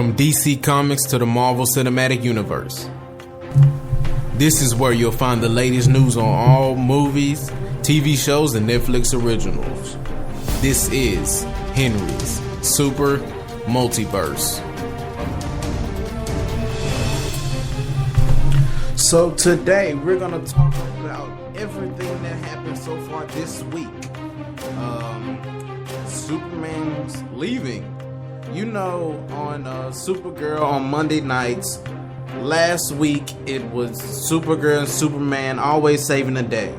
From DC Comics to the Marvel Cinematic Universe. This is where you'll find the latest news on all movies, TV shows, and Netflix originals. This is Henry's Super Multiverse. So today we're going to talk about everything that happened so far this week. Superman's leaving. You know, on Supergirl on Monday nights, last week it was Supergirl and Superman always saving the day.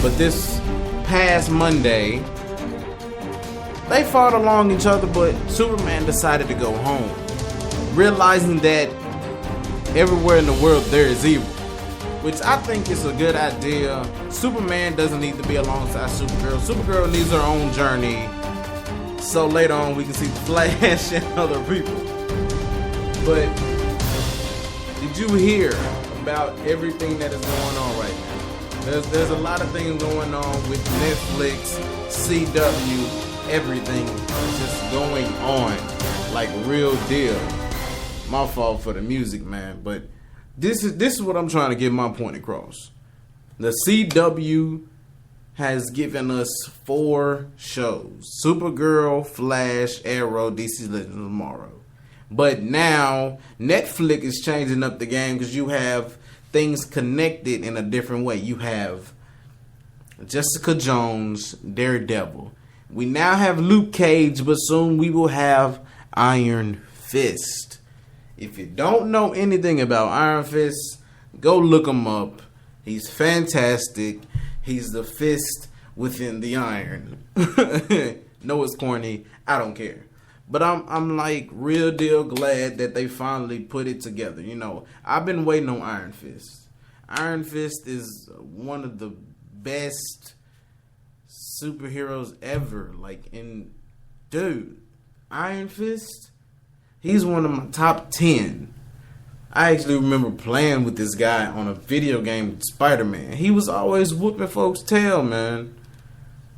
But this past Monday, they fought along each other, but Superman decided to go home, realizing that everywhere in the world there is evil, which I think is a good idea. Superman doesn't need to be alongside Supergirl. Supergirl needs her own journey, so later on we can see Flash and other people. But did you hear about everything that is going on right now? There's a lot of things going on with Netflix, CW, everything is just going on like real deal. My fault for the music, man, but this is what I'm trying to get my point across. The CW has given us 4 shows: Supergirl, Flash, Arrow, DC Legends Tomorrow. But now Netflix is changing up the game because you have things connected in a different way. You have Jessica Jones, Daredevil. We now have Luke Cage, but soon we will have Iron Fist. If you don't know anything about Iron Fist, go look him up. He's fantastic. He's the fist within the iron. No, it's corny. I don't care. But I'm like real deal glad that they finally put it together. You know, I've been waiting on Iron Fist. Iron Fist is one of the best superheroes ever. Like, dude, Iron Fist, he's one of my top 10. I actually remember playing with this guy on a video game with Spider-Man. He was always whooping folks' tail, man.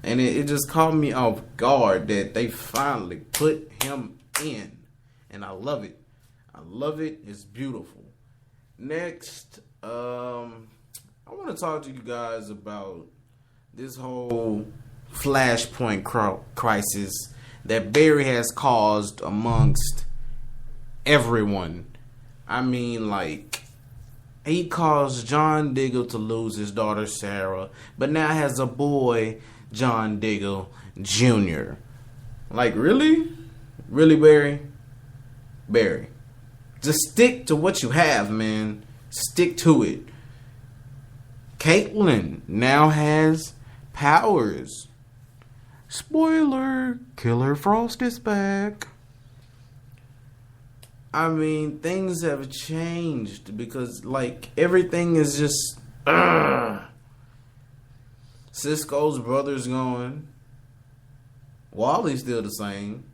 And it just caught me off guard that they finally put him in. And I love it. I love it. It's beautiful. Next, I want to talk to you guys about this whole Flashpoint crisis that Barry has caused amongst everyone. I mean, like, he caused John Diggle to lose his daughter Sarah, but now has a boy, John Diggle Jr. Like, really? Really, Barry? Barry. Just stick to what you have, man. Stick to it. Caitlin now has powers. Spoiler, Killer Frost is back. I mean, things have changed because, like, everything is just, Cisco's brother's gone. Wally's still the same.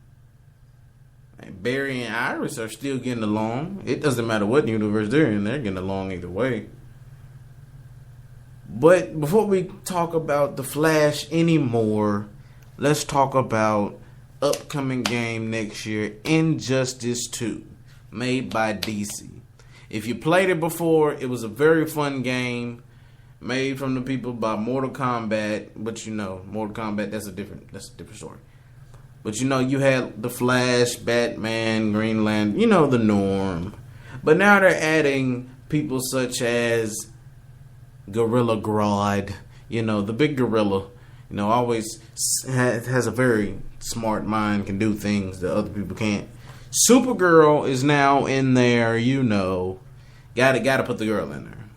And Barry and Iris are still getting along. It doesn't matter what universe they're in, they're getting along either way. But before we talk about the Flash anymore, let's talk about upcoming game next year, Injustice 2. Made by DC. If you played it before, it was a very fun game made from the people by Mortal Kombat. But you know, Mortal Kombat, that's a different story. But you know, you had the Flash, Batman, Green Lantern, you know, the norm. But now they're adding people such as Gorilla Grodd, you know, the big gorilla, you know, always has a very smart mind, can do things that other people can't. Supergirl is now in there, you know. Gotta put the girl in there.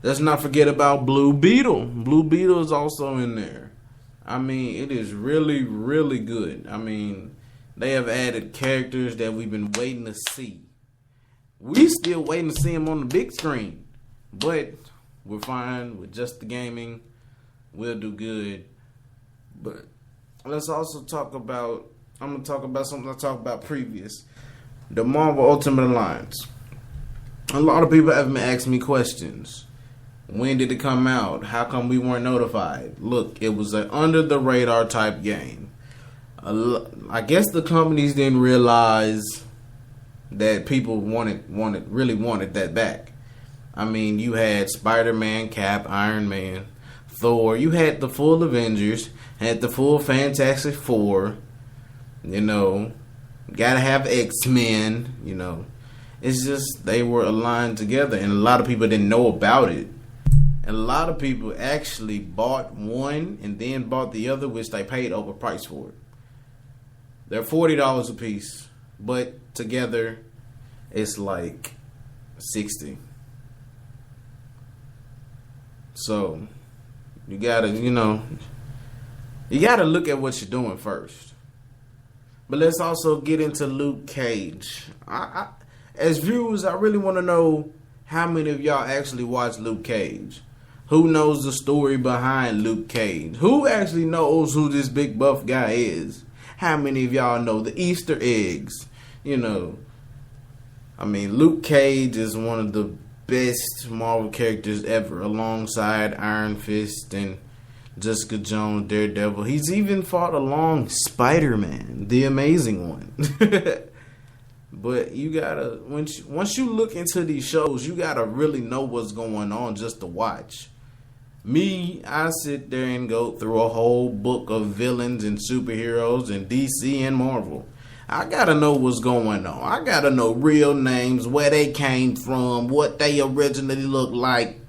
Let's not forget about Blue Beetle. Blue Beetle is also in there. I mean, it is really, really good. I mean, they have added characters that we've been waiting to see. We still waiting to see them on the big screen. But we're fine with just the gaming. We'll do good. But let's also talk about, I'm going to talk about something I talked about previous. The Marvel Ultimate Alliance. A lot of people have been asking me questions. When did it come out? How come we weren't notified? Look, it was an under-the-radar type game. I guess the companies didn't realize that people really wanted that back. I mean, you had Spider-Man, Cap, Iron Man, Thor. You had the full Avengers, had the full Fantastic Four. You know, gotta have X-Men. You know, it's just they were aligned together, and a lot of people didn't know about it. And a lot of people actually bought one and then bought the other, which they paid overpriced for it. They're $40 a piece, but together it's like $60. So you gotta look at what you're doing first. But let's also get into Luke Cage. As viewers, I really want to know how many of y'all actually watch Luke Cage. Who knows the story behind Luke Cage? Who actually knows who this big buff guy is? How many of y'all know the Easter eggs? You know, I mean, Luke Cage is one of the best Marvel characters ever, alongside Iron Fist and Jessica Jones, Daredevil. He's even fought along Spider-Man, the Amazing One. But you gotta, once you look into these shows, you gotta really know what's going on just to watch. Me, I sit there and go through a whole book of villains and superheroes and DC and Marvel. I gotta know what's going on. I gotta know real names, where they came from, what they originally looked like.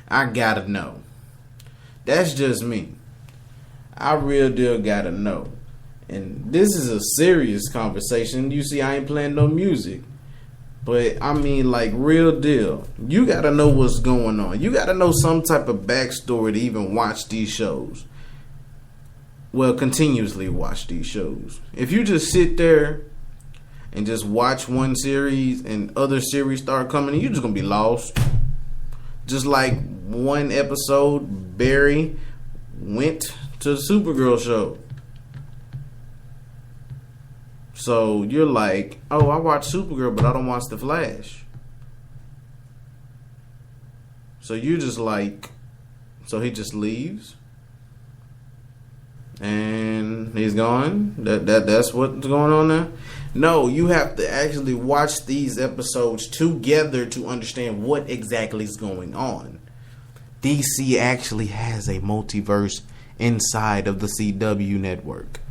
I gotta know. That's just me. I real deal gotta know. And this is a serious conversation. You see, I ain't playing no music. But, I mean, like, real deal. You gotta know what's going on. You gotta know some type of backstory to even watch these shows. Well, continuously watch these shows. If you just sit there and just watch one series and other series start coming, you're just gonna be lost. Just like one episode, Barry went to the Supergirl show. So you're like, oh, I watch Supergirl, but I don't watch The Flash. So you're just like, so he just leaves and he's gone. That's what's going on there. No, you have to actually watch these episodes together to understand what exactly is going on. DC actually has a multiverse inside of the CW network.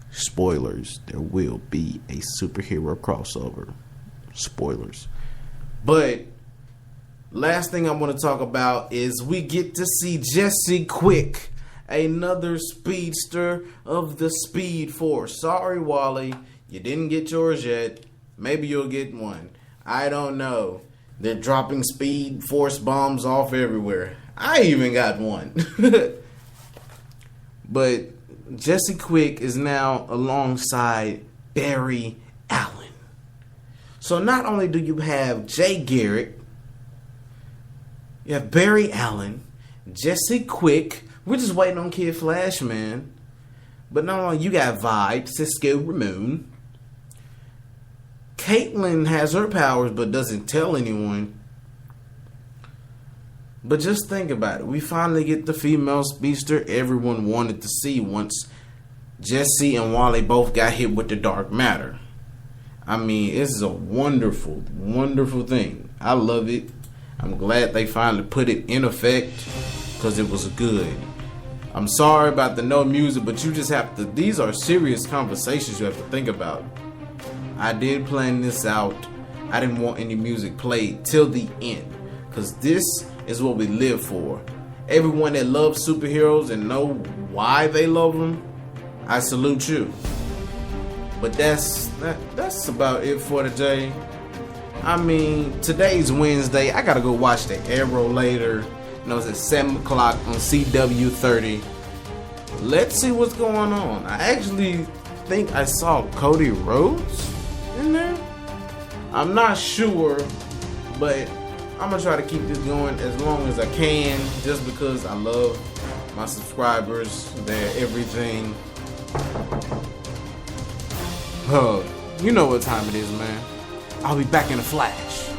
Spoilers, there will be a superhero crossover. Spoilers. But last thing I want to talk about is we get to see Jessie Quick, another speedster of the Speed Force. Sorry, Wally, you didn't get yours yet. Maybe you'll get one. I don't know. They're dropping Speed Force bombs off everywhere. I even got one. But Jessie Quick is now alongside Barry Allen. So not only do you have Jay Garrick, you have Barry Allen, Jessie Quick. We're just waiting on Kid Flash, man. But not only you got Vibe, Cisco Ramon. Caitlyn has her powers but doesn't tell anyone. But just think about it. We finally get the female speedster everyone wanted to see once Jessie and Wally both got hit with the dark matter. I mean, it's a wonderful, wonderful thing. I love it. I'm glad they finally put it in effect because it was good. I'm sorry about the no music, but you just have to, these are serious conversations you have to think about. I did plan this out. I didn't want any music played till the end because this is what we live for. Everyone that loves superheroes and know why they love them, I salute you. But that's about it for today. I mean, today's Wednesday. I gotta go watch the Arrow later. You know, it's at 7 o'clock on CW 30. Let's see what's going on. I actually think I saw Cody Rhodes in there. I'm not sure, but I'm gonna try to keep this going as long as I can, just because I love my subscribers. They're everything. You know what time it is, man. I'll be back in a flash.